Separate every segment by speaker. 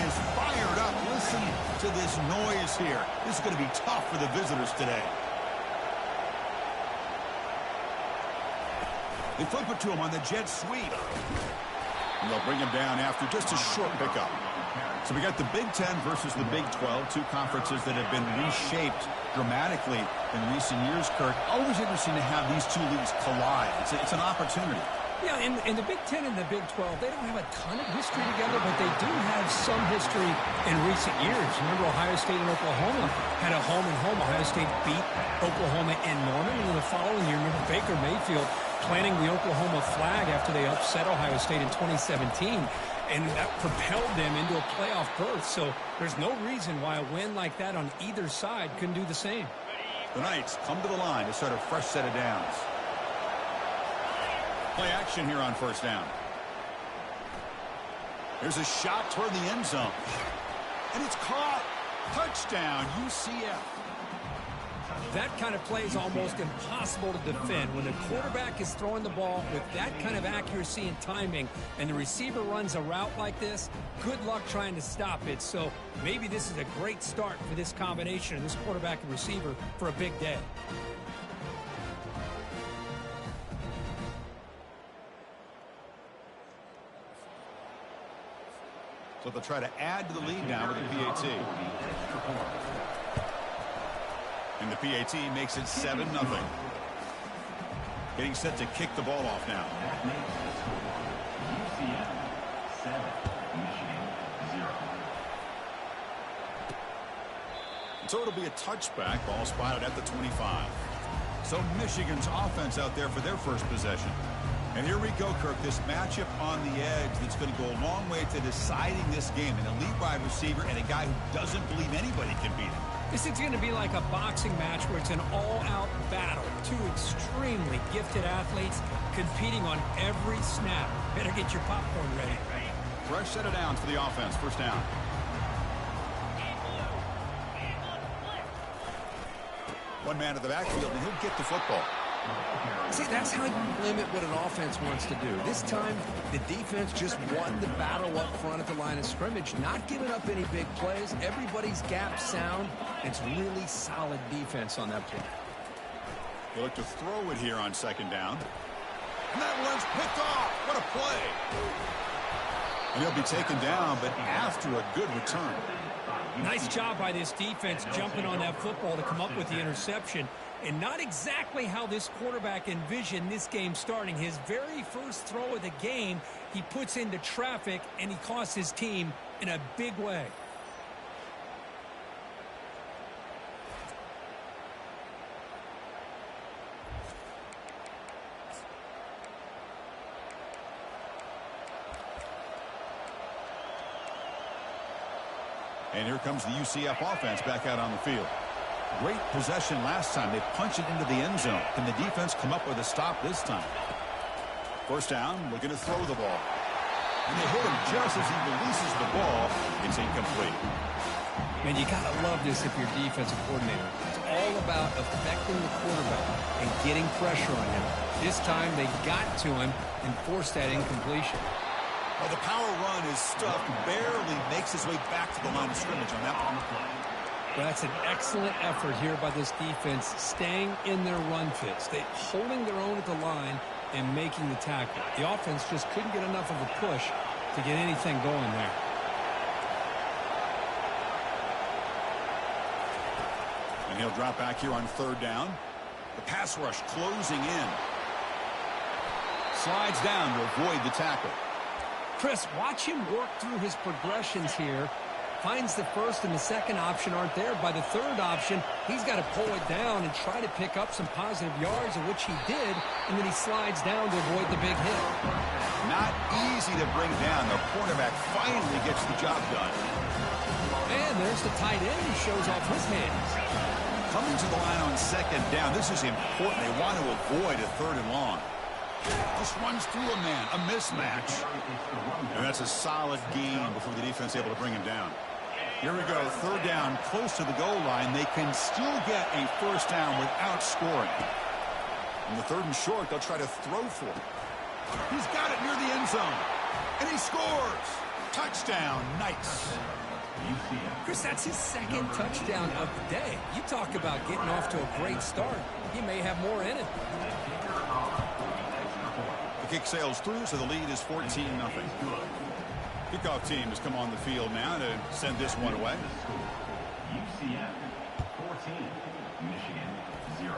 Speaker 1: is fired up. Listen to this noise here. This is going to be tough for the visitors today. They flip it to him on the jet sweep. And they'll bring him down after just a short pickup. So we got the Big Ten versus the Big 12, two conferences that have been reshaped dramatically in recent years, Kirk. Always interesting to have these two leagues collide. It's an opportunity.
Speaker 2: Yeah, and the Big Ten and the Big 12, they don't have a ton of history together, but they do have some history in recent years. Remember, Ohio State and Oklahoma had a home-and-home. Ohio State beat Oklahoma in Norman, and then the following year, remember Baker Mayfield planting the Oklahoma flag after they upset Ohio State in 2017, and that propelled them into a playoff berth. So there's no reason why a win like that on either side couldn't do the same.
Speaker 1: The Knights come to the line to start a fresh set of downs. Play action here on first down. Here's a shot toward the end zone. And it's caught. Touchdown, UCF.
Speaker 2: That kind of play is almost impossible to defend. When the quarterback is throwing the ball with that kind of accuracy and timing, and the receiver runs a route like this, good luck trying to stop it. So maybe this is a great start for this combination of this quarterback and receiver for a big day.
Speaker 1: So they'll try to add to the lead now with the PAT. And the PAT makes it 7-0. Getting set to kick the ball off now. So it'll be a touchback. Ball spotted at the 25. So Michigan's offense out there for their first possession. And here we go, Kirk, this matchup on the edge that's going to go a long way to deciding this game. An elite wide receiver and a guy who doesn't believe anybody can beat him.
Speaker 2: This is going to be like a boxing match where it's an all-out battle. Two extremely gifted athletes competing on every snap. Better get your popcorn ready.
Speaker 1: Fresh set of downs for the offense. First down. One man to the backfield, and he'll get the football.
Speaker 3: See, that's how you limit what an offense wants to do. This time, the defense just won the battle up front at the line of scrimmage, not giving up any big plays. Everybody's gap sound. It's really solid defense on that play.
Speaker 1: They look to throw it here on second down. And that one's picked off. What a play. And he'll be taken down, but after a good return.
Speaker 2: Nice job by this defense jumping on that football to come up with the interception. And not exactly how this quarterback envisioned this game starting. His very first throw of the game, he puts into traffic, and he costs his team in a big way.
Speaker 1: And here comes the UCF offense back out on the field. Great possession last time. They punch it into the end zone. Can the defense come up with a stop this time? First down, looking to throw the ball. And they hit him just as he releases the ball. It's incomplete.
Speaker 2: Man, you got to love this if you're defensive coordinator. It's all about affecting the quarterback and getting pressure on him. This time they got to him and forced that incompletion.
Speaker 1: Well, the power run is stuffed. Barely makes his way back to the line of scrimmage on that one.
Speaker 2: Well, that's an excellent effort here by this defense, staying in their run fits. They holding their own at the line and making the tackle. The offense just couldn't get enough of a push to get anything going there.
Speaker 1: And he'll drop back here on third down. The pass rush closing in. Slides down to avoid the tackle.
Speaker 2: Chris, watch him work through his progressions here. Finds the first and the second option aren't there. By the third option, he's got to pull it down and try to pick up some positive yards, of which he did, and then he slides down to avoid the big hit.
Speaker 1: Not easy to bring down. The cornerback finally gets the job done.
Speaker 2: And there's the tight end who shows off his hands.
Speaker 1: Coming to the line on second down, this is important. They want to avoid a third and long. Just runs through a man, a mismatch. And that's a solid gain before the defense is able to bring him down. Here we go, third down, close to the goal line. They can still get a first down without scoring. On the third and short, they'll try to throw for it. He's got it near the end zone, and he scores. Touchdown, Knights.
Speaker 3: Chris, that's his second touchdown of the day. You talk about getting off to a great start. He may have more in it.
Speaker 1: The kick sails through, so the lead is 14-0. Kickoff team has come on the field now to send this one away.
Speaker 4: UCF 14, Michigan 0.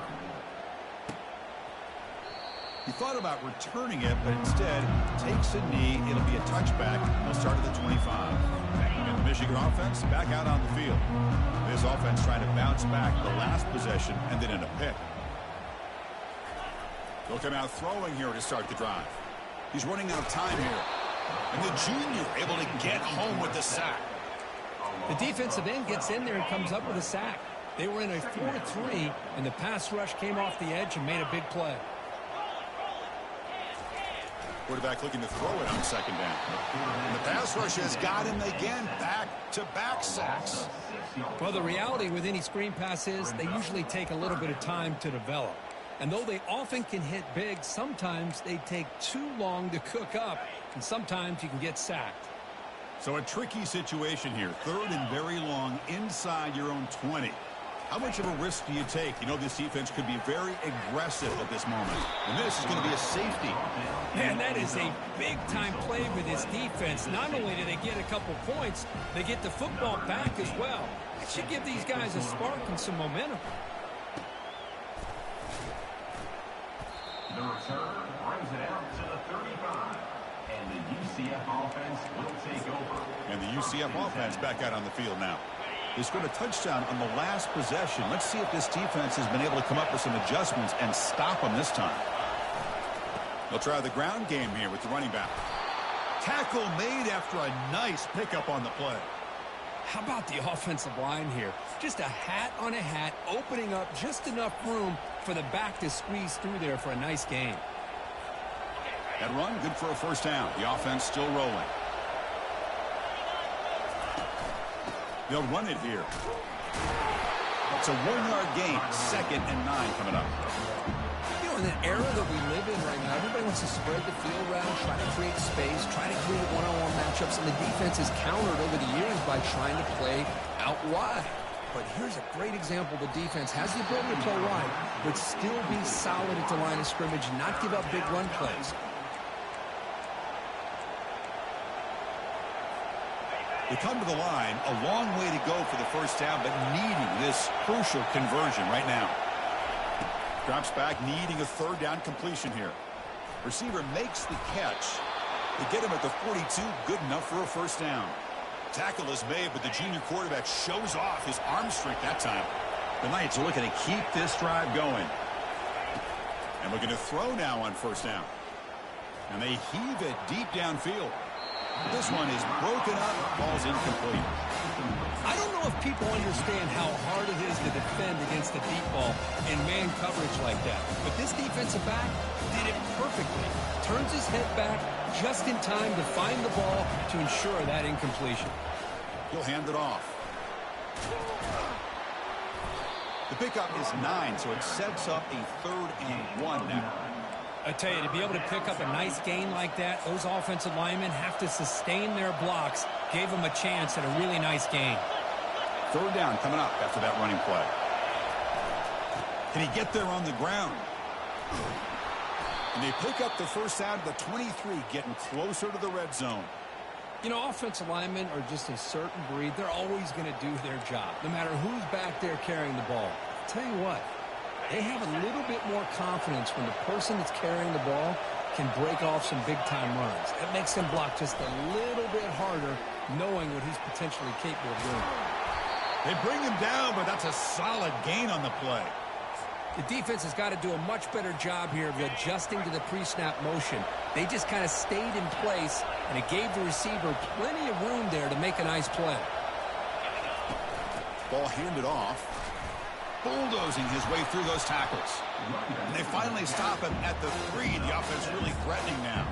Speaker 1: He thought about returning it, but instead takes a knee. It'll be a touchback. They'll start at the 25. And the Michigan offense back out on the field. This offense trying to bounce back the last possession and then in a pick. They'll come out throwing here to start the drive. He's running out of time here. And the junior able to get home with the sack.
Speaker 3: The defensive end gets in there and comes up with a sack. They were in a 4-3, and the pass rush came off the edge and made a big play.
Speaker 1: Quarterback looking to throw it on second down. And the pass rush has got him again. Back-to-back sacks.
Speaker 3: Well, the reality with any screen pass is they usually take a little bit of time to develop. And though they often can hit big, sometimes they take too long to cook up, and sometimes you can get sacked.
Speaker 1: So a tricky situation here. Third and very long inside your own 20. How much of a risk do you take? You know this defense could be very aggressive at this moment. And this is going to be a safety.
Speaker 3: Man, that is a big-time play for this defense. Not only do they get a couple points, they get the football back as well. It should give these guys a spark and some momentum.
Speaker 4: The return brings it out to the 35. And the UCF offense will take over.
Speaker 1: And the UCF offense back out on the field now. They scored a touchdown on the last possession. Let's see if this defense has been able to come up with some adjustments and stop them this time. They'll try the ground game here with the running back. Tackle made after a nice pickup on the play.
Speaker 3: How about the offensive line here? Just a hat on a hat, opening up just enough room for the back to squeeze through there for a nice gain.
Speaker 1: That run, good for a first down. The offense still rolling. They'll run it here. It's a 1-yard gain. 2nd and 9 coming up.
Speaker 3: You know, in the era that we live in right now, everybody wants to spread the field around, try to create space, try to create one-on-one matchups, and the defense has countered over the years by trying to play out wide. But here's a great example. The defense has the ability to play wide, but still be solid at the line of scrimmage, not give up big run plays.
Speaker 1: They come to the line, a long way to go for the first down, but needing this crucial conversion right now. Drops back, needing a third down completion here. Receiver makes the catch. They get him at the 42, good enough for a first down. Tackle is made, but the junior quarterback shows off his arm strength that time. The Knights are looking to keep this drive going. And looking to throw now on first down. And they heave it deep downfield. This one is broken up, ball's incomplete.
Speaker 3: I don't know if people understand how hard it is to defend against the deep ball in man coverage like that. But this defensive back did it perfectly. Turns his head back just in time to find the ball to ensure that incompletion.
Speaker 1: He'll hand it off. The pickup is 9, so it sets up a 3rd and 1 now.
Speaker 3: I tell you, to be able to pick up a nice gain like that, those offensive linemen have to sustain their blocks. Gave them a chance at a really nice gain.
Speaker 1: 3rd down coming up after that running play. Can he get there on the ground? And they pick up the first down at the 23, getting closer to the red zone.
Speaker 3: You know, offensive linemen are just a certain breed. They're always going to do their job, no matter who's back there carrying the ball. I'll tell you what. They have a little bit more confidence when the person that's carrying the ball can break off some big-time runs. It makes them block just a little bit harder, knowing what he's potentially capable of doing.
Speaker 1: They bring him down, but that's a solid gain on the play.
Speaker 3: The defense has got to do a much better job here of adjusting to the pre-snap motion. They just kind of stayed in place, and it gave the receiver plenty of room there to make a nice play.
Speaker 1: Ball handed off. Bulldozing his way through those tackles. And they finally stop him at the 3. The offense really threatening now.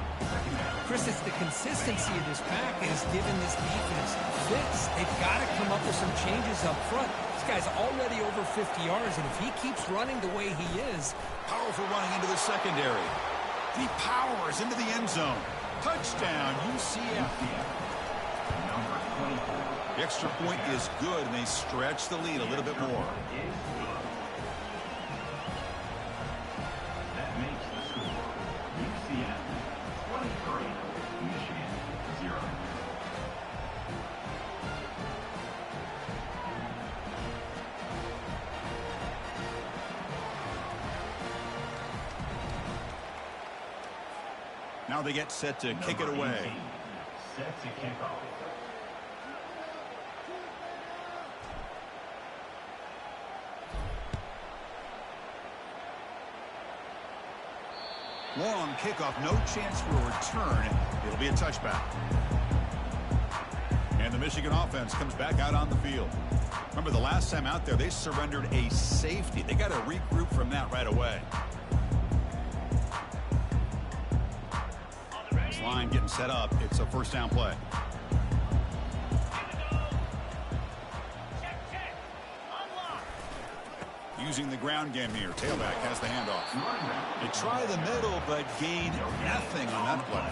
Speaker 3: Chris, it's the consistency of this pack that has given this defense fits. They've got to come up with some changes up front. This guy's already over 50 yards, and if he keeps running the way he is...
Speaker 1: Powerful running into the secondary. He powers into the end zone. Touchdown, UCF.
Speaker 4: number 24.
Speaker 1: The extra point is good, and they stretch the lead a little bit more.
Speaker 4: That makes the score UCF 23, Michigan 0.
Speaker 1: Now they get set to kick it away.
Speaker 4: Set to kick off.
Speaker 1: Long kickoff, no chance for a return. It'll be a touchback. And the Michigan offense comes back out on the field. Remember, the last time out there, they surrendered a safety. They got to regroup from that right away. This line getting set up. It's a first down play. Using the ground game here. Tailback has the handoff. They try the middle, but gain nothing on that play.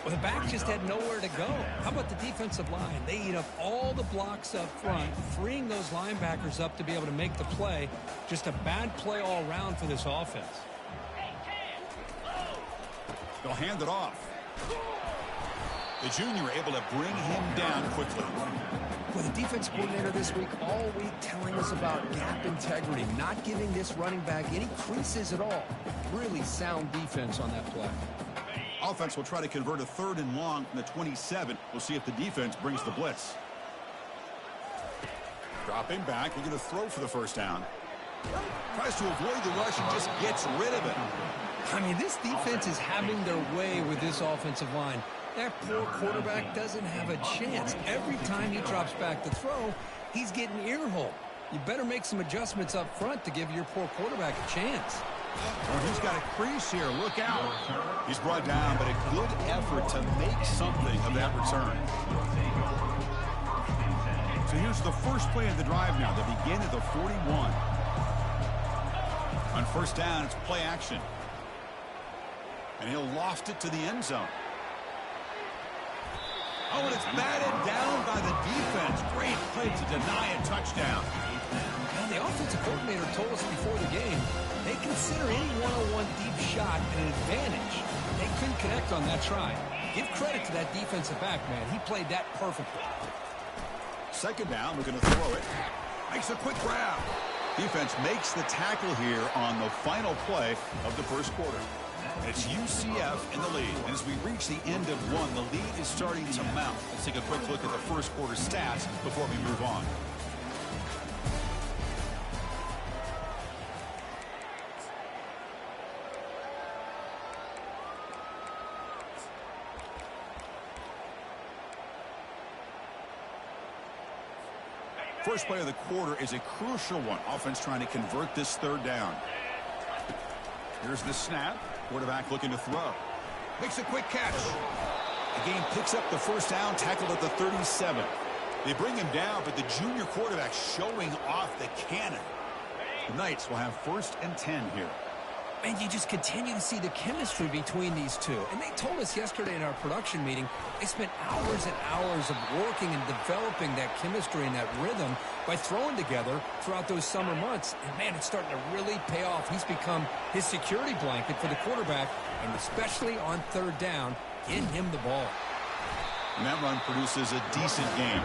Speaker 2: Well, the back just had nowhere to go. How about the defensive line? They eat up all the blocks up front, freeing those linebackers up to be able to make the play. Just a bad play all around for this offense.
Speaker 1: They'll hand it off. The junior able to bring him down quickly.
Speaker 3: Well, the defense coordinator this week, all week, telling us about gap integrity, not giving this running back any creases at all. Really sound defense on that play.
Speaker 1: Offense will try to convert a 3rd and long from the 27. We'll see if the defense brings the blitz. Dropping back, we're going to throw for the first down. Tries to avoid the rush and just gets rid of it.
Speaker 2: I mean, this defense is having their way with this offensive line. That poor quarterback doesn't have a chance. Every time he drops back to throw, he's getting earholed. You better make some adjustments up front to give your poor quarterback a chance.
Speaker 1: Well, he's got a crease here. Look out. He's brought down, but a good effort to make something of that return. So here's the first play of the drive now. They begin at the 41. On first down, it's play action. And he'll loft it to the end zone. Oh, and it's batted down by the defense. Great play to deny a touchdown.
Speaker 2: Now, the offensive coordinator told us before the game they consider any one-on-one deep shot an advantage. They couldn't connect on that try. Give credit to that defensive back, man. He played that perfectly.
Speaker 1: Second down, we're going to throw it. Makes a quick grab. Defense makes the tackle here on the final play of the first quarter. It's UCF in the lead. And as we reach the end of one, the lead is starting to mount. Let's take a quick look at the first quarter stats before we move on. First play of the quarter is a crucial one. Offense trying to convert this 3rd down. Here's the snap. Quarterback looking to throw. Makes a quick catch. The game picks up the first down, tackled at the 37. They bring him down, but the junior quarterback showing off the cannon. The Knights will have 1st and 10 here.
Speaker 2: And you just continue to see the chemistry between these two. And they told us yesterday in our production meeting, they spent hours and hours of working and developing that chemistry and that rhythm by throwing together throughout those summer months. And, man, it's starting to really pay off. He's become his security blanket for the quarterback, and especially on 3rd down, getting him the ball.
Speaker 1: And that run produces a decent game.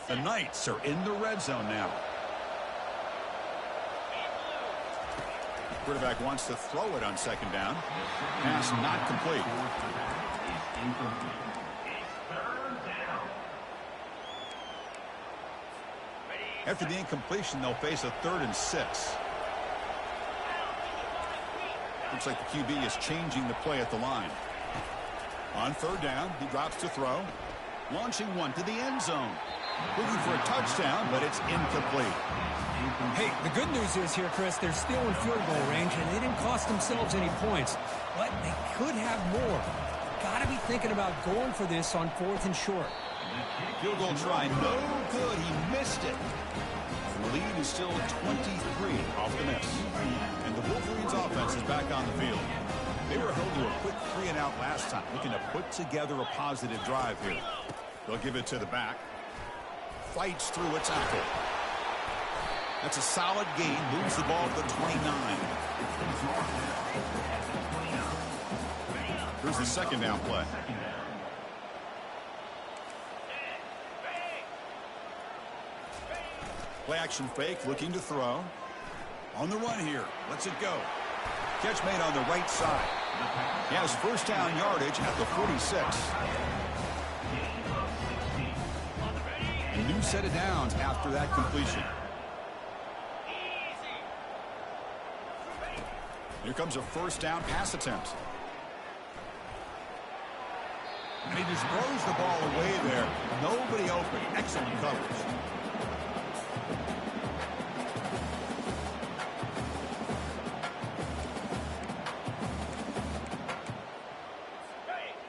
Speaker 1: The Knights are in the red zone now. Quarterback wants to throw it on 2nd down. Pass not complete. After the incompletion, they'll face a 3rd and 6. Looks like the QB is changing the play at the line. On 3rd down, he drops to throw. Launching one to the end zone. Looking for a touchdown, but it's incomplete.
Speaker 2: Hey, the good news is here, Chris, they're still in field goal range, and they didn't cost themselves any points. But they could have more. got to be thinking about going for this on 4th and short.
Speaker 1: Field goal try, no good. He missed it. The lead is still 23 off the miss. And the Wolverines offense is back on the field. They were held to a quick 3-and-out last time, looking to put together a positive drive here. They'll give it to the back. Fights through a tackle. That's a solid gain. Moves the ball to the 29. Here's the second down play. Play action fake, looking to throw. On the run here. Lets it go. Catch made on the right side. He has first down yardage at the 46. A new set of downs after that completion. Here comes a first down pass attempt. And he just throws the ball away there. Nobody open. Excellent coverage.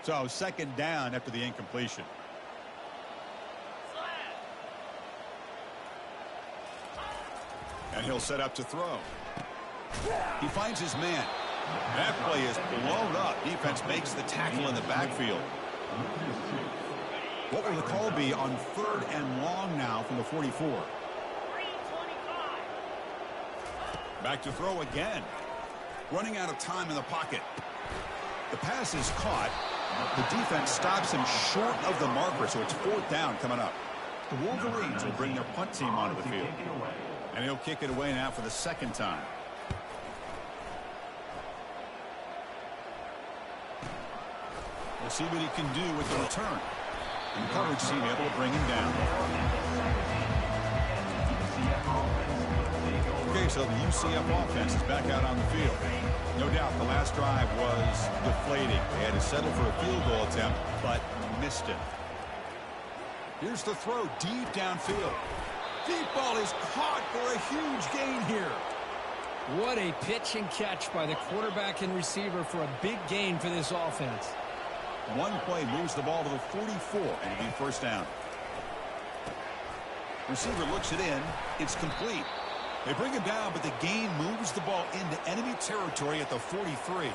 Speaker 1: So second down after the incompletion. And he'll set up to throw. He finds his man. That play is blown up. Defense makes the tackle in the backfield. What will the call be on 3rd and long now from the 44? Back to throw again. Running out of time in the pocket. The pass is caught. The defense stops him short of the marker, so it's 4th down coming up. The Wolverines will bring their punt team onto the field. And he'll kick it away now for the second time. We'll see what he can do with the return. And the coverage team able to bring him down. Okay, so the UCF offense is back out on the field. No doubt the last drive was deflating. They had to settle for a field goal attempt, but missed it. Here's the throw deep downfield. Deep ball is caught for a huge gain here.
Speaker 2: What a pitch and catch by the quarterback and receiver for a big gain for this offense.
Speaker 1: One play moves the ball to the 44, and it'll be first down. Receiver looks it in. It's complete. They bring him down, but the gain moves the ball into enemy territory at the 43.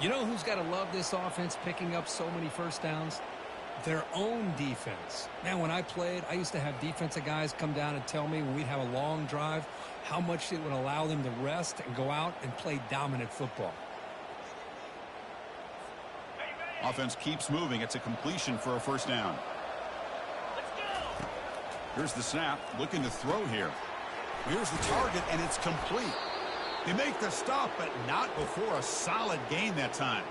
Speaker 2: You know who's got to love this offense picking up so many first downs? Their own defense. Man, when I played, I used to have defensive guys come down and tell me when we'd have a long drive how much it would allow them to rest and go out and play dominant football.
Speaker 1: Offense keeps moving. It's a completion for a first down. Here's the snap. Looking to throw here. Here's the target, and it's complete. They make the stop, but not before a solid gain that time.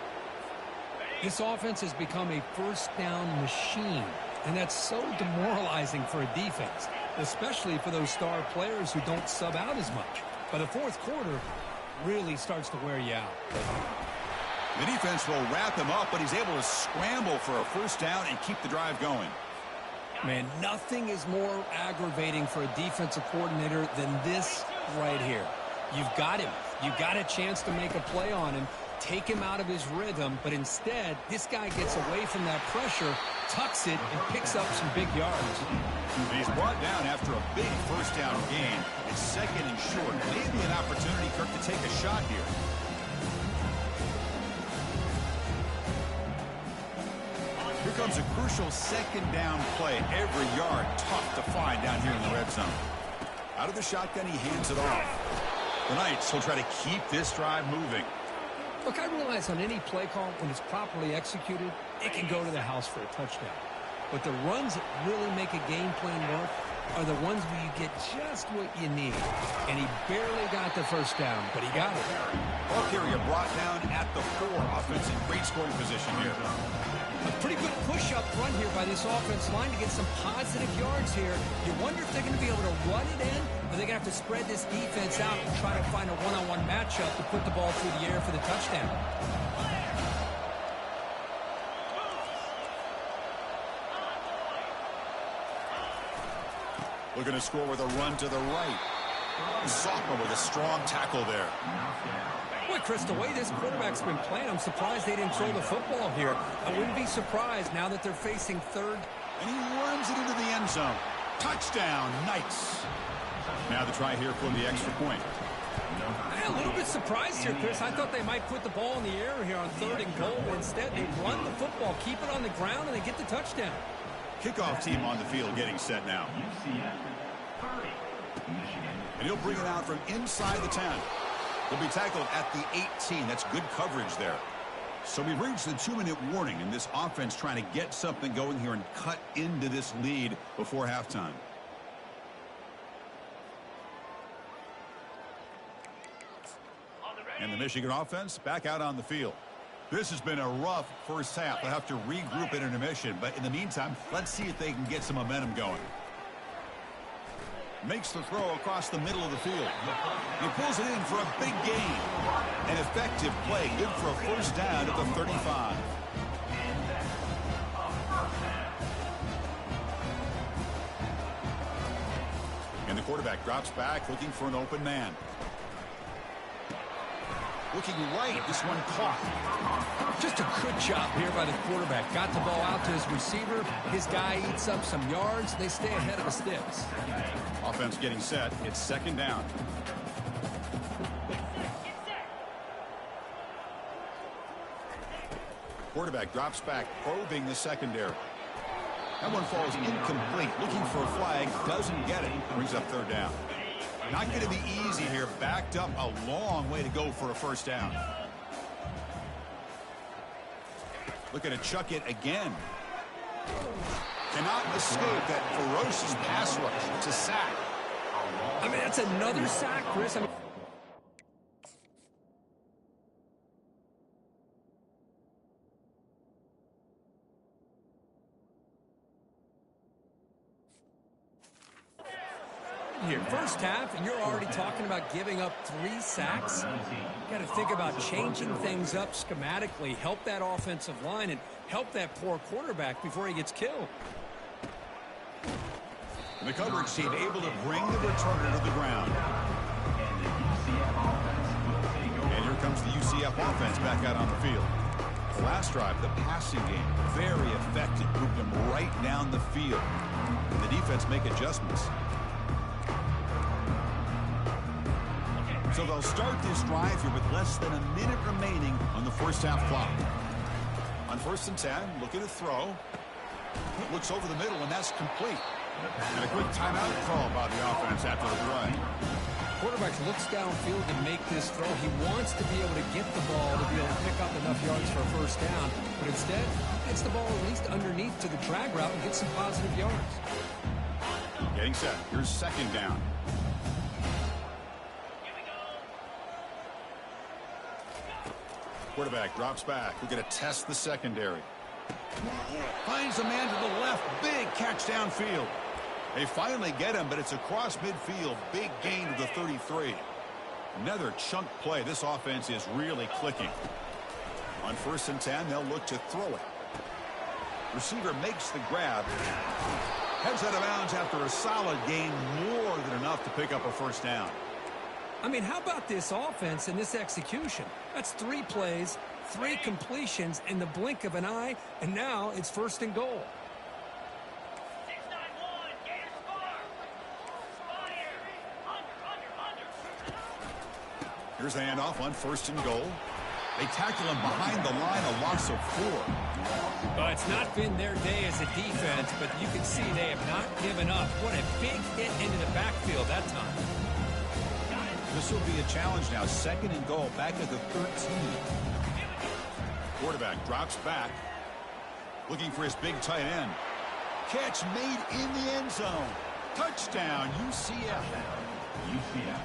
Speaker 2: This offense has become a first down machine, and that's so demoralizing for a defense, especially for those star players who don't sub out as much. By the 4th quarter, really starts to wear you out.
Speaker 1: The defense will wrap him up, but he's able to scramble for a first down and keep the drive going.
Speaker 2: Man, nothing is more aggravating for a defensive coordinator than this right here. You've got him. You've got a chance to make a play on him, take him out of his rhythm, but instead, this guy gets away from that pressure, tucks it, and picks up some big yards.
Speaker 1: He's brought down after a big first down gain. It's second and short. Maybe an opportunity, Kirk, to take a shot here. Here comes a crucial second down play. Every yard tough to find down here in the red zone. Out of the shotgun, he hands it off. The Knights will try to keep this drive moving.
Speaker 2: Look, I realize on any play call, when it's properly executed, it can go to the house for a touchdown. But the runs that really make a game plan work are the ones where you get just what you need. And he barely got the first down, but he got it.
Speaker 1: Ball carrier brought down at the 4. Offense in great scoring position here.
Speaker 2: A pretty good push up front here by this offense line to get some positive yards here. You wonder if they're going to be able to run it in, or they're going to have to spread this defense out and try to find a one-on-one matchup to put the ball through the air for the touchdown.
Speaker 1: Looking to score with a run to the right. Sophomore with a strong tackle there.
Speaker 2: Boy, Chris, the way this quarterback's been playing, I'm surprised they didn't throw the football here. I wouldn't be surprised now that they're facing third.
Speaker 1: And he runs it into the end zone. Touchdown, Knights. Now the try here for the extra point.
Speaker 2: I'm a little bit surprised here, Chris. I thought they might put the ball in the air here on 3rd and goal. Instead, they run the football, keep it on the ground, and they get the touchdown.
Speaker 1: Kickoff team on the field getting set now. And he'll bring it out from inside the 10. He'll be tackled at the 18. That's good coverage there. So we've reached the 2-minute warning, and this offense trying to get something going here and cut into this lead before halftime. And the Michigan offense back out on the field. This has been a rough first half. They'll have to regroup at intermission, but in the meantime, let's see if they can get some momentum going. Makes the throw across the middle of the field. He pulls it in for a big gain. An effective play, good for a first down at the 35. And the quarterback drops back, looking for an open man. Looking right, this one caught.
Speaker 2: Just a good job here by the quarterback. Got the ball out to his receiver. His guy eats up some yards. They stay ahead of the sticks.
Speaker 1: Offense getting set. It's 2nd down. Quarterback drops back, probing the secondary. That one falls incomplete. Looking for a flag, doesn't get it. Brings up 3rd down. Not going to be easy here. Backed up a long way to go for a first down. Looking to chuck it again. Cannot escape that ferocious pass rush. It's a sack.
Speaker 2: I mean, that's another sack, Chris. I mean, here, first half, and you're already talking about giving up 3 sacks. Got to think about changing things up schematically, help that offensive line, and help that poor quarterback before he gets killed.
Speaker 1: And the coverage team able to bring the returner to the ground. And here comes the UCF offense back out on the field. The last drive, the passing game, very effective. Moved them right down the field. And the defense make adjustments. So they'll start this drive here with less than a minute remaining on the first half clock. On 1st and 10, looking to throw. Looks over the middle, and that's complete. And a quick timeout call by the offense after the play.
Speaker 2: Quarterback looks downfield to make this throw. He wants to be able to get the ball to be able to pick up enough yards for a first down. But instead, he gets the ball at least underneath to the drag route and gets some positive yards.
Speaker 1: Getting set. Here's 2nd down. Quarterback drops back. We're going to test the secondary. Finds a man to the left. Big catch downfield. They finally get him, but it's across midfield. Big gain to the 33. Another chunk play. This offense is really clicking. On 1st and 10, they'll look to throw it. Receiver makes the grab. Heads out of bounds after a solid gain. More than enough to pick up a first down.
Speaker 2: I mean, how about this offense and this execution? That's 3 plays, 3 completions in the blink of an eye, and now it's 1st and goal.
Speaker 5: 691, Gators score. Spot here. Under.
Speaker 1: Here's the handoff on 1st and goal. They tackle him behind the line, a loss of 4.
Speaker 2: Well, it's not been their day as a defense, but you can see they have not given up. What a big hit into the backfield that time.
Speaker 1: This will be a challenge now. 2nd and goal, back at the 13. Quarterback drops back, looking for his big tight end. Catch made in the end zone. Touchdown, UCF.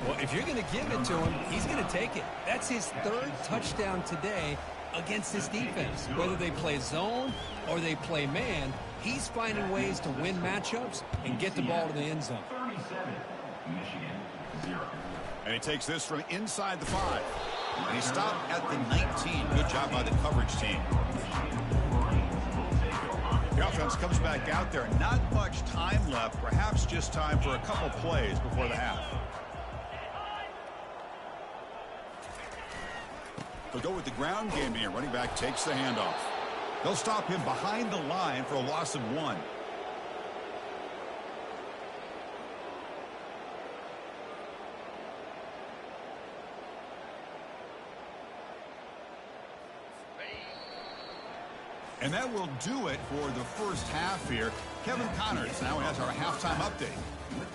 Speaker 2: Well, if you're going to give it to him, he's going to take it. That's his 3rd touchdown today against this defense. Whether they play zone or they play man, he's finding ways to win matchups and get the ball to the end zone.
Speaker 4: 37, Michigan, 0.
Speaker 1: And he takes this from inside the 5. And he stopped at the 19. Good job by the coverage team. The offense comes back out there. Not much time left. Perhaps just time for a couple plays before the half. They'll go with the ground game here. Running back takes the handoff. They'll stop him behind the line for a loss of 1. And that will do it for the first half here. Kevin Connors now has our halftime update.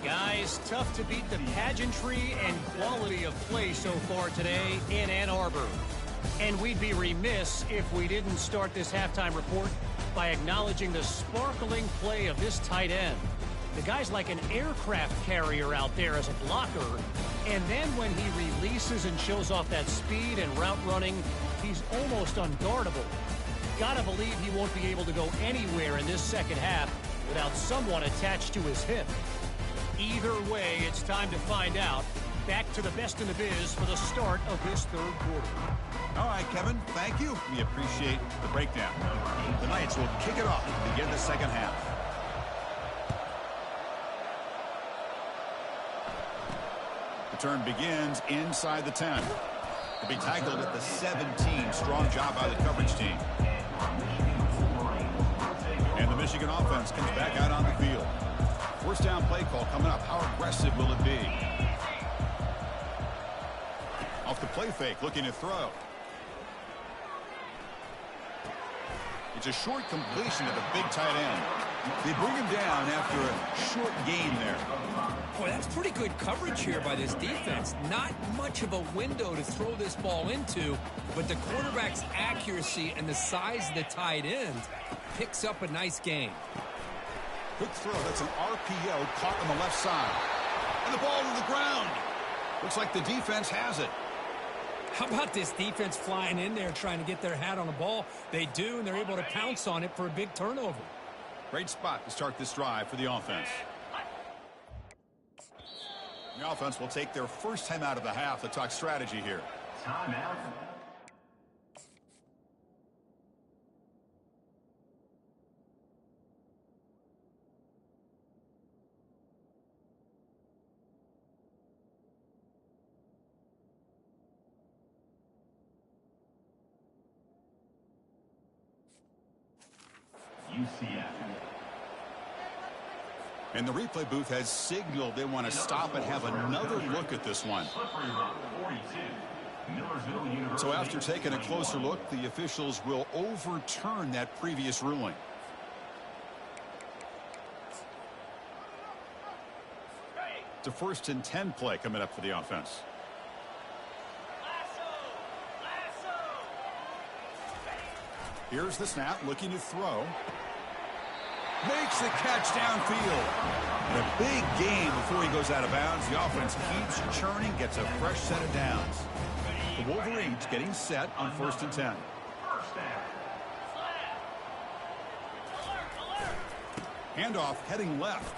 Speaker 6: Guys, tough to beat the pageantry and quality of play so far today in Ann Arbor. And we'd be remiss if we didn't start this halftime report by acknowledging the sparkling play of this tight end. The guy's like an aircraft carrier out there as a blocker. And then when he releases and shows off that speed and route running, he's almost unguardable. Gotta believe he won't be able to go anywhere in this second half without someone attached to his hip. Either way, it's time to find out. Back to the best in the biz for the start of this third quarter.
Speaker 1: All right, Kevin, thank you. We appreciate the breakdown. The Knights will kick it off to begin the second half. The turn begins inside the 10. To be tackled at the 17. Strong job by the coverage team. And the Michigan offense comes back out on the field. First down play call coming up. How aggressive will it be? Off the play fake, looking to throw. It's a short completion to the big tight end. They bring him down after a short gain there.
Speaker 3: Boy, that's pretty good coverage here by this defense. Not much of a window to throw this ball into, but the quarterback's accuracy and the size of the tight end picks up a nice gain.
Speaker 1: Quick throw. That's an RPO caught on the left side. And the ball to the ground. Looks like the defense has it.
Speaker 2: How about this defense flying in there trying to get their hat on the ball? They do, and they're able to pounce on it for a big turnover.
Speaker 1: Great spot to start this drive for the offense. The offense will take their first time out of the half to talk strategy here.
Speaker 4: Timeout. UCF.
Speaker 1: And the replay booth has signaled they want to stop and have another look at this one. So after taking a closer look, the officials will overturn that previous ruling. It's a 1st and 10 play coming up for the offense. Here's the snap, looking to throw. Makes the catch downfield. And a big gain before he goes out of bounds. The offense keeps churning, gets a fresh set of downs. The Wolverines getting set on 1st and 10. Handoff heading left.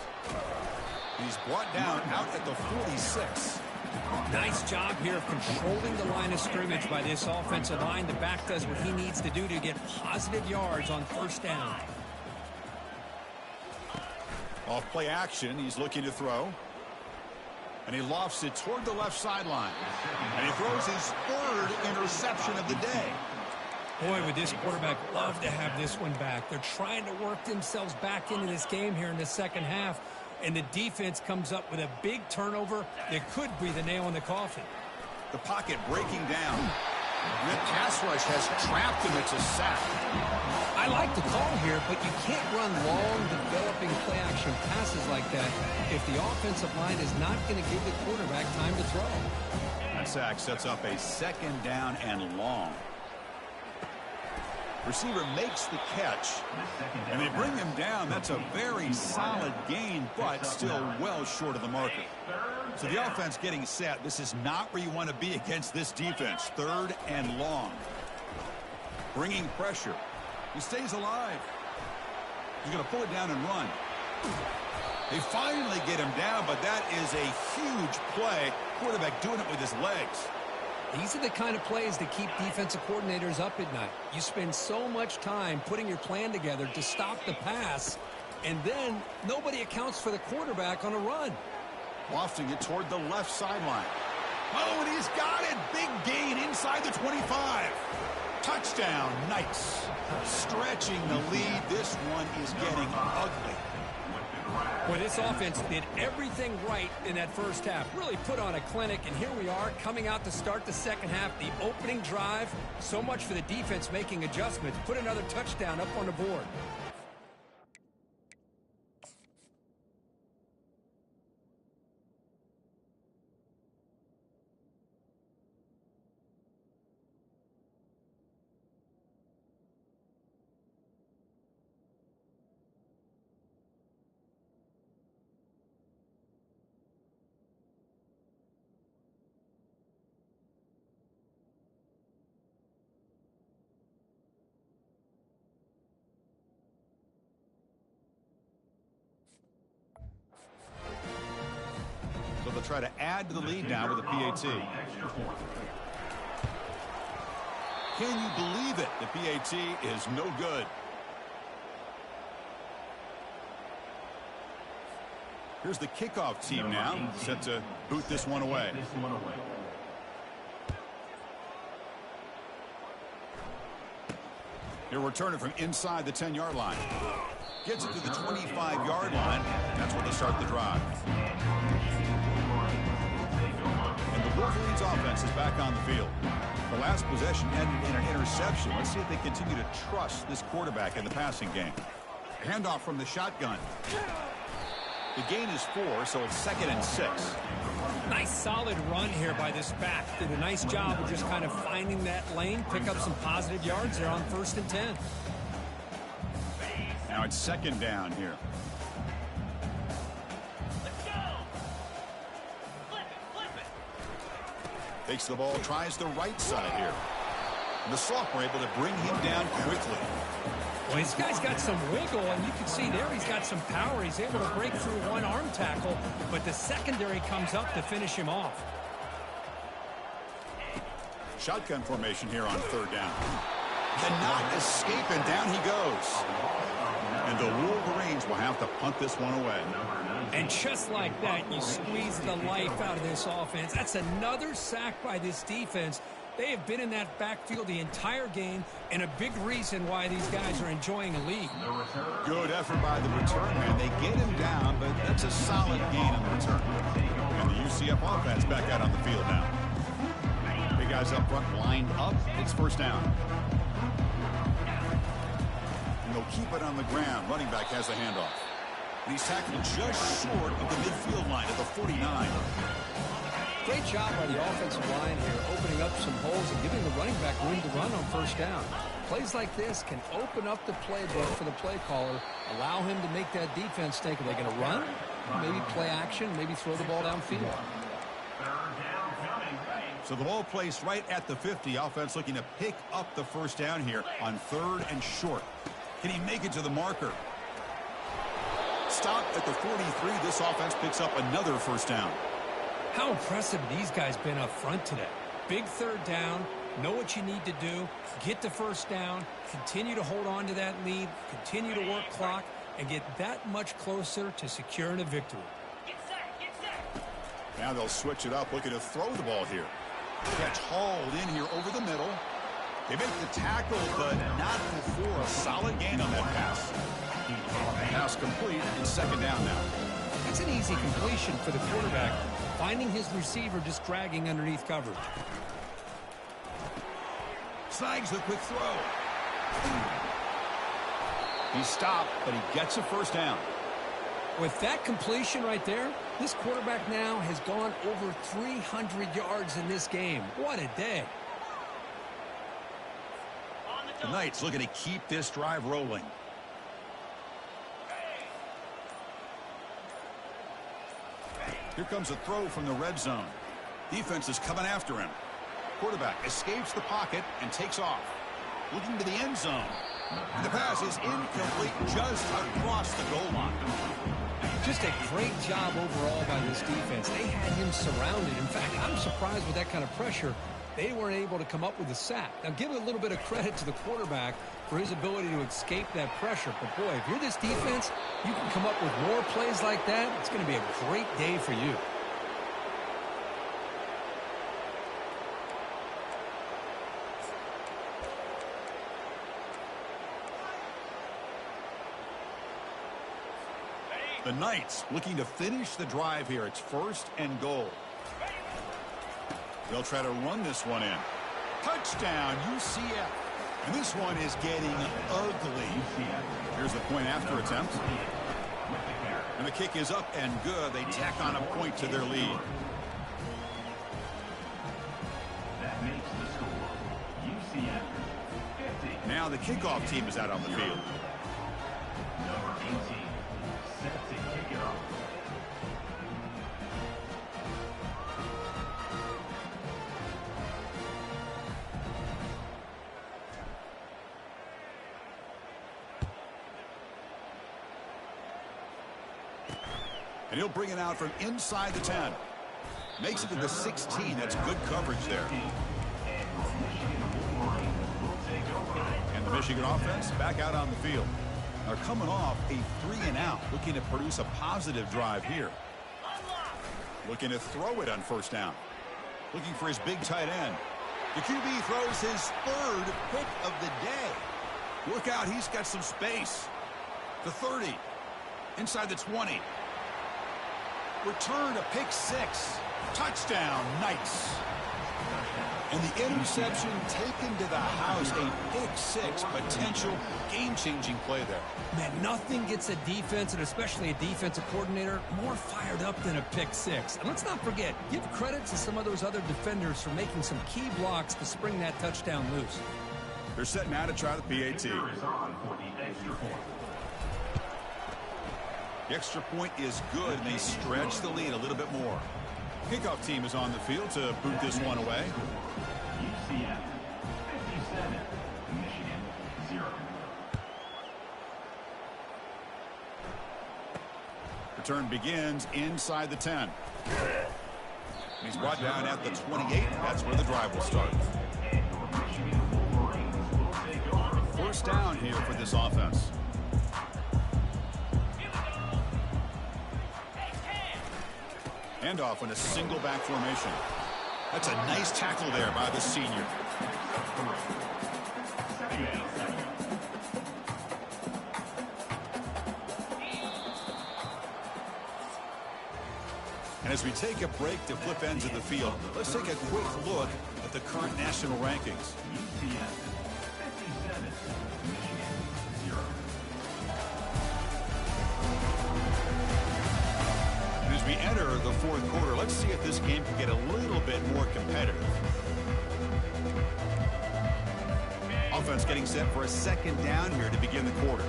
Speaker 1: He's brought down out at the 46.
Speaker 2: Nice job here of controlling the line of scrimmage by this offensive line. The back does what he needs to do to get positive yards on 1st down.
Speaker 1: Off play action, he's looking to throw. And he lofts it toward the left sideline. And he throws his 3rd interception of the day.
Speaker 2: Boy, would this quarterback love to have this one back. They're trying to work themselves back into this game here in the second half. And the defense comes up with a big turnover that could be the nail in the coffin.
Speaker 1: The pocket breaking down. And the pass rush has trapped him. It's a sack.
Speaker 3: I like the call here, but you can't run long, developing play-action passes like that if the offensive line is not going to give the quarterback time to throw.
Speaker 1: That sack sets up a 2nd down and long. Receiver makes the catch, and they bring him down. That's a very solid gain, but still well short of the marker. So the offense getting set. This is not where you want to be against this defense. 3rd and long. Bringing pressure. He stays alive. He's going to pull it down and run. They finally get him down, but that is a huge play. Quarterback doing it with his legs.
Speaker 3: These are the kind of plays that keep defensive coordinators up at night. You spend so much time putting your plan together to stop the pass, and then nobody accounts for the quarterback on a run.
Speaker 1: Lofting it toward the left sideline. Oh, and he's got it. Big gain inside the the 25. Touchdown, Knights. Stretching the lead. This one is getting ugly.
Speaker 2: Well, this offense did everything right in that first half. Really put on a clinic, and here we are coming out to start the second half. The opening drive, so much for the defense making adjustments. Put another touchdown up on the board.
Speaker 1: So they'll try to add to the lead now with a PAT. Can you believe it? The PAT is no good. Here's the kickoff team now, set to boot this one away. He'll return it from inside the 10-yard line. Gets it to the 25-yard line. That's where they start the drive. And the Wolverines offense is back on the field. The last possession ended in an interception. Let's see if they continue to trust this quarterback in the passing game. Handoff from the shotgun. The gain is 4, so it's 2nd and 6.
Speaker 2: Nice solid run here by this back. Did a nice job of just kind of finding that lane, pick up some positive yards there on 1st and 10.
Speaker 1: Now it's 2nd down here.
Speaker 5: Let's go. Flip it.
Speaker 1: Takes the ball, tries the right side here. And the sophomore able to bring him down quickly.
Speaker 2: Well, this guy's got some wiggle, and you can see there he's got some power. He's able to break through one arm tackle, but the secondary comes up to finish him off.
Speaker 1: Shotgun formation here on 3rd down. Cannot escape, and down he goes. And the Wolverines will have to punt this one away.
Speaker 2: And just like that, you squeeze the life out of this offense. That's another sack by this defense. They have been in that backfield the entire game, and a big reason why these guys are enjoying a lead.
Speaker 1: Good effort by the return man. They get him down, but that's a solid gain on the return. And the UCF offense back out on the field now. Big guys up front lined up. It's 1st down. And they'll keep it on the ground. Running back has the handoff. And he's tackled just short of the midfield line at the 49.
Speaker 3: Great job by the offensive line here, opening up some holes and giving the running back room to run on 1st down. Plays like this can open up the playbook for the play caller, allow him to make that defense think, are they going to run? Maybe play action, maybe throw the ball downfield.
Speaker 1: So the ball placed right at the 50. Offense looking to pick up the 1st down here on 3rd and short. Can he make it to the marker? Stopped at the 43. This offense picks up another 1st down.
Speaker 2: How impressive these guys been up front today. Big 3rd down, know what you need to do, get the 1st down, continue to hold on to that lead, continue to work clock, and get that much closer to securing a victory.
Speaker 5: Get set.
Speaker 1: Now they'll switch it up, looking to throw the ball here. Catch hauled in here over the middle. They make the tackle, but not before a solid gain on that pass. Pass complete, and 2nd down now.
Speaker 2: That's an easy completion for the quarterback, finding his receiver just dragging underneath coverage.
Speaker 1: Snags the quick throw. He stopped, but he gets a 1st down.
Speaker 2: With that completion right there, this quarterback now has gone over 300 yards in this game. What a day.
Speaker 1: The Knights looking to keep this drive rolling. Here comes a throw from the red zone. Defense is coming after him. Quarterback escapes the pocket and takes off. Looking to the end zone. And the pass is incomplete just across the goal line.
Speaker 3: Just a great job overall by this defense. They had him surrounded. In fact, I'm surprised with that kind of pressure, they weren't able to come up with a sack. Now, give a little bit of credit to the quarterback for his ability to escape that pressure. But, boy, if you're this defense, you can come up with more plays like that. It's going to be a great day for you.
Speaker 1: The Knights looking to finish the drive here. It's 1st and goal. They'll try to run this one in. Touchdown, UCF. And this one is getting ugly. Here's the point after attempt. And the kick is up and good. They tack on a point to their lead.
Speaker 4: That makes the score UCF 50.
Speaker 1: Now the kickoff team is out on the field.
Speaker 4: Number 18 set to kick it off.
Speaker 1: And he'll bring it out from inside the 10. Makes it to the 16. That's good coverage there. And the Michigan offense back out on the field. They're coming off a 3-and-out, looking to produce a positive drive here. Looking to throw it on 1st down. Looking for his big tight end. The QB throws his 3rd pick of the day. Look out, he's got some space. The 30. Inside the 20. Return to pick 6. Touchdown, Knights. And the interception taken to the house. A pick 6, potential game-changing play there.
Speaker 3: Man, nothing gets a defense, and especially a defensive coordinator, more fired up than a pick 6. And let's not forget, give credit to some of those other defenders for making some key blocks to spring that touchdown loose.
Speaker 1: They're set now to try the PAT.
Speaker 4: Is on for the extra point.
Speaker 1: The extra point is good, and they stretch the lead a little bit more. Kickoff team is on the field to boot this one away.
Speaker 4: UCF 57, Michigan 0.
Speaker 1: Return begins inside the 10. He's brought down at the 28. That's where the drive will start.
Speaker 4: And your Michigan Wolverines will take over.
Speaker 1: 1st down here for this offense. Handoff in a single back formation. That's a nice tackle there by the senior. And as we take a break to flip ends of the field, let's take a quick look at the current national rankings.
Speaker 4: UCF 57, Michigan 0.
Speaker 1: And as we enter the 4th quarter, let's see if this game can get a little bit more competitive. Offense getting set for a 2nd down here to begin the quarter.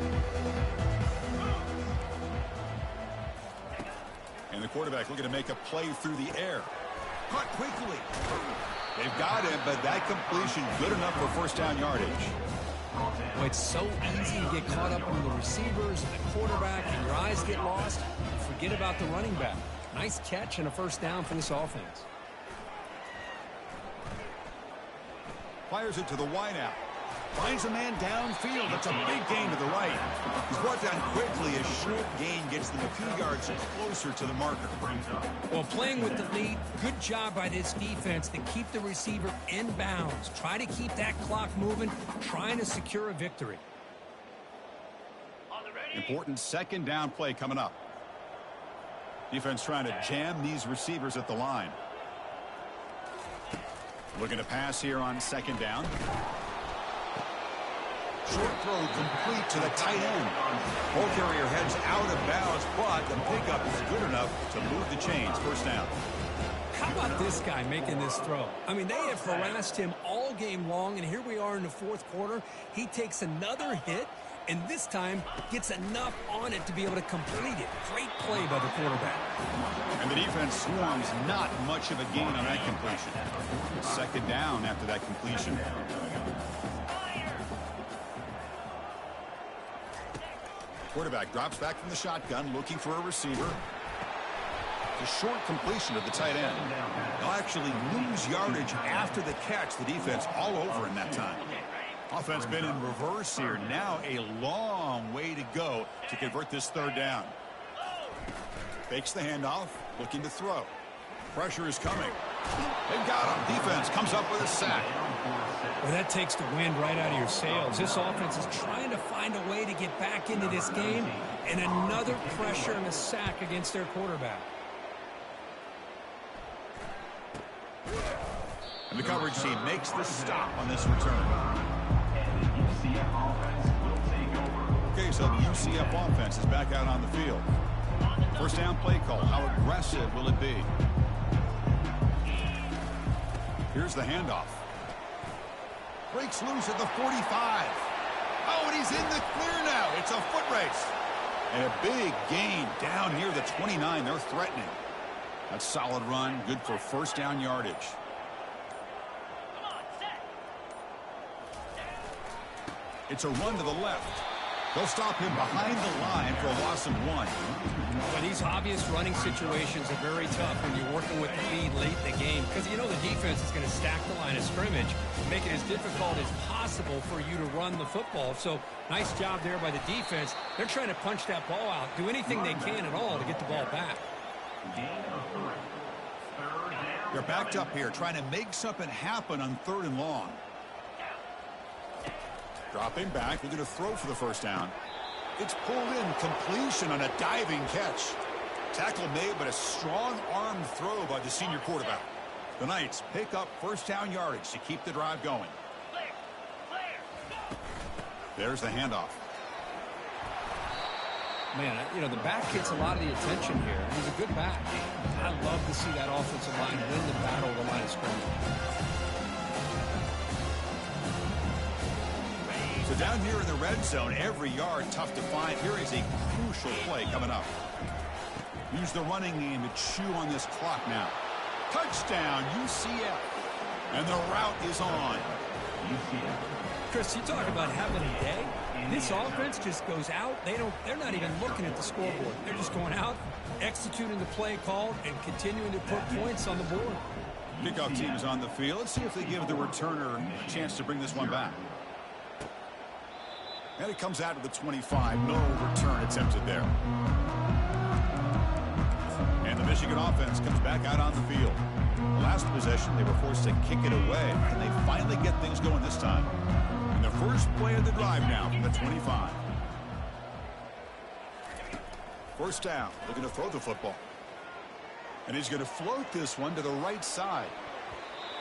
Speaker 1: And the quarterback looking to make a play through the air. Caught quickly. They've got him, but that completion good enough for 1st down yardage.
Speaker 3: Well, it's so easy to get caught up in the receivers and the quarterback, and your eyes get lost. Forget about the running back. Nice catch and a 1st down for this offense.
Speaker 1: Fires it to the wideout. Finds a man downfield. That's a big gain to the right. He's brought down quickly. A short gain gets them a few yards closer to the marker.
Speaker 3: Well, playing with the lead, good job by this defense to keep the receiver in bounds. Try to keep that clock moving, trying to secure a victory.
Speaker 1: Important 2nd down play coming up. Defense trying to jam these receivers at the line. Looking to pass here on 2nd down. Short throw complete to the tight end. Ball carrier heads out of bounds, but the pickup is good enough to move the chains. 1st down.
Speaker 3: How about this guy making this throw? I mean, they have harassed him all game long, and here we are in the 4th quarter. He takes another hit, and this time gets enough on it to be able to complete it. Great play by the quarterback.
Speaker 1: And the defense swarms not much of a gain on that completion. 2nd down after that completion. Quarterback drops back from the shotgun, looking for a receiver. The short completion of the tight end. They'll actually lose yardage after the catch. The defense all over in that time. Offense been in reverse here. Now a long way to go to convert this 3rd down. Fakes the handoff, looking to throw. Pressure is coming. They've got him. Defense comes up with a sack.
Speaker 2: Well, that takes the wind right out of your sails. This offense is trying to find a way to get back into this game, and another pressure and a sack against their quarterback.
Speaker 1: And the coverage team makes the stop on this return.
Speaker 4: And the UCF offense will take over.
Speaker 1: Okay, so the UCF offense is back out on the field. First down play call. How aggressive will it be? Here's the handoff. Breaks loose at the 45. Oh, and he's in the clear now. It's a foot race. And a big gain down near the 29. They're threatening. That's a solid run. Good for first down yardage. It's a run to the left. They'll stop him behind the line for a loss of 1.
Speaker 2: Well, these obvious running situations are very tough when you're working with the lead late in the game, because you know the defense is going to stack the line of scrimmage, make it as difficult as possible for you to run the football. So nice job there by the defense. They're trying to punch that ball out, do anything they can at all to get the ball back.
Speaker 1: They're backed up here trying to make something happen on 3rd and long. Dropping back, they're going to throw for the first down. It's pulled in, completion on a diving catch. Tackle made, but a strong arm throw by the senior quarterback. The Knights pick up first down yardage to keep the drive going. There's the handoff.
Speaker 2: Man, you know, the back gets a lot of the attention here. He's a good back. I love to see that offensive line win the battle of the line of scrimmage.
Speaker 1: So down here in the red zone, every yard tough to find. Here is a crucial play coming up. Use the running game to chew on this clock now. Touchdown, UCF. And the route is on.
Speaker 2: Chris, you talk about having a day. This offense just goes out. They're not even looking at the scoreboard. They're just going out, executing the play called, and continuing to put points on the board.
Speaker 1: Kickoff team is on the field. Let's see if they give the returner a chance to bring this one back. And it comes out to the 25. No return attempted there. And the Michigan offense comes back out on the field. The last possession, they were forced to kick it away. And they finally get things going this time. And the first play of the drive now from the 25. First down, looking to throw the football. And he's going to float this one to the right side.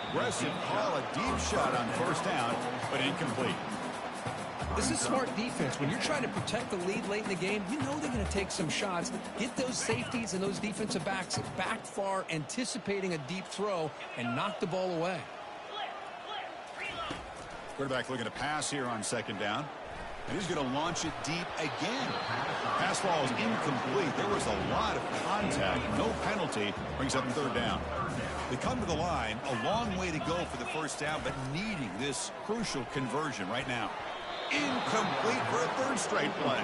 Speaker 1: Aggressive call, a deep shot on first down, but incomplete.
Speaker 2: This is smart defense. When you're trying to protect the lead late in the game, you know they're going to take some shots. Get those safeties and those defensive backs back far, anticipating a deep throw, and knock the ball away.
Speaker 1: Quarterback looking to pass here on second down. And he's going to launch it deep again. Pass ball is incomplete. There was a lot of contact. No penalty. Brings up third down. They come to the line. A long way to go for the first down, but needing this crucial conversion right now. Incomplete for a third straight play.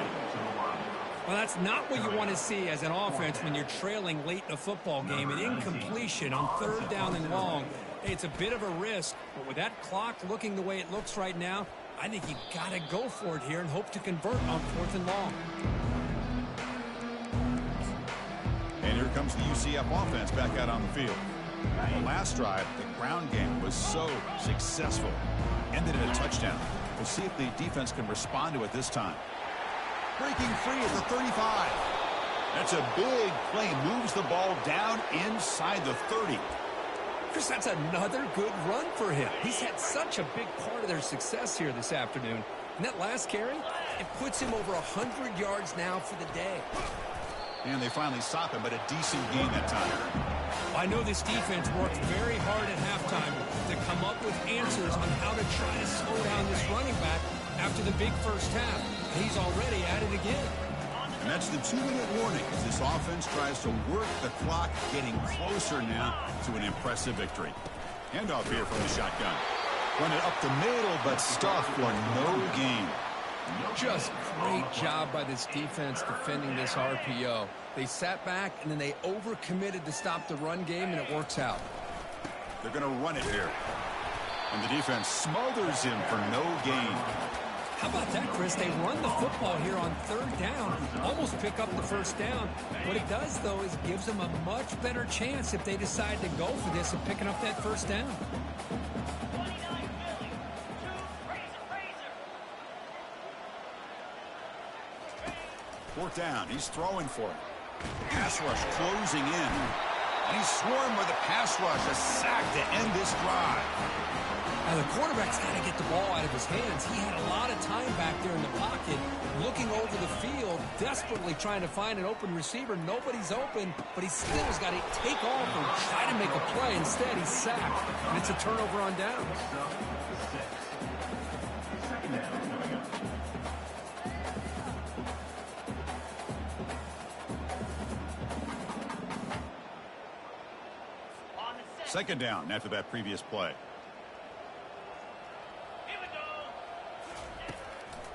Speaker 2: Well, that's not what you want to see as an offense when you're trailing late in a football game. An incompletion on third down and long. Hey, it's a bit of a risk, but with that clock looking the way it looks right now, I think you've got to go for it here and hope to convert on 4th and long.
Speaker 1: And here comes the UCF offense back out on the field. The last drive, the ground game was so successful. Ended in a touchdown. We'll see if the defense can respond to it this time. Breaking free at the 35. That's a big play. Moves the ball down inside the 30.
Speaker 2: Chris, that's another good run for him. He's had such a big part of their success here this afternoon. And that last carry, it puts him over 100 yards now for the day.
Speaker 1: And they finally stop him, but a decent gain that time.
Speaker 2: I know this defense worked very hard at halftime to come up with answers on how to try to slow down this running back after the big first half. He's already at it again.
Speaker 1: And that's the 2-minute warning as this offense tries to work the clock, getting closer now to an impressive victory. Handoff here from the shotgun. Run it up the middle, but stuffed for no gain.
Speaker 3: Just great job by this defense defending this RPO. They sat back, and then they overcommitted to stop the run game, and it works out.
Speaker 1: They're going to run it here. And the defense smothers him for no gain.
Speaker 2: How about that, Chris? They run the football here on third down, almost pick up the first down. What it does, though, is gives them a much better chance if they decide to go for this of picking up that first down.
Speaker 5: 29 Philly. 2 Razor.
Speaker 1: Fourth down. He's throwing for it. Pass rush closing in. And he's swarmed with a pass rush. A sack to end this drive.
Speaker 3: Now, the quarterback's got to get the ball out of his hands. He had a lot of time back there in the pocket, looking over the field, desperately trying to find an open receiver. Nobody's open, but he still has got to take off and try to make a play. Instead, he's sacked, and it's a turnover on downs.
Speaker 5: On the set.
Speaker 1: Second down after that previous play.
Speaker 5: Here we go.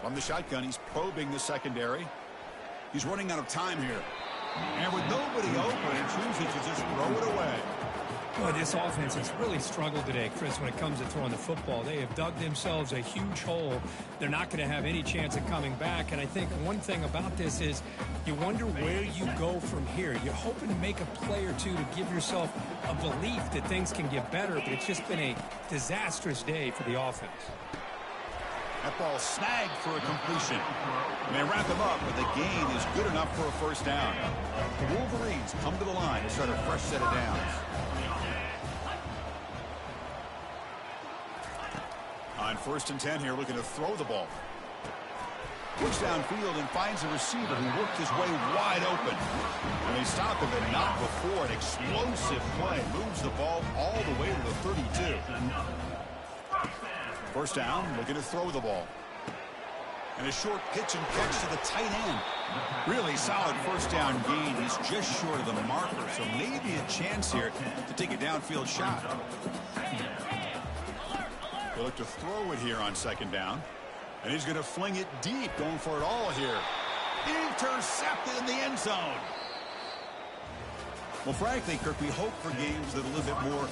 Speaker 1: From the shotgun, he's probing the secondary. He's running out of time here. And with nobody open, he chooses to just throw it away.
Speaker 2: Boy, this offense has really struggled today, Chris, when it comes to throwing the football. They have dug themselves a huge hole. They're not going to have any chance of coming back. And I think one thing about this is you wonder where you go from here. You're hoping to make a play or two to give yourself a belief that things can get better, but it's just been a disastrous day for the offense.
Speaker 1: That ball snagged for a completion. And they wrap him up, but the gain is good enough for a first down. The Wolverines come to the line to start a fresh set of downs. On 1st and 10 here, looking to throw the ball. Looks downfield and finds a receiver who worked his way wide open. And they stop him, but not before. An explosive play moves the ball all the way to the 32. First down, looking to throw the ball. And a short pitch and catch to the tight end. Really solid first down gain. He's just short of the marker, so maybe a chance here to take a downfield shot. They look to throw it here on second down. And he's going to fling it deep, going for it all here. Intercepted in the end zone. Well, frankly, Kirk, we hope for games that are a little bit more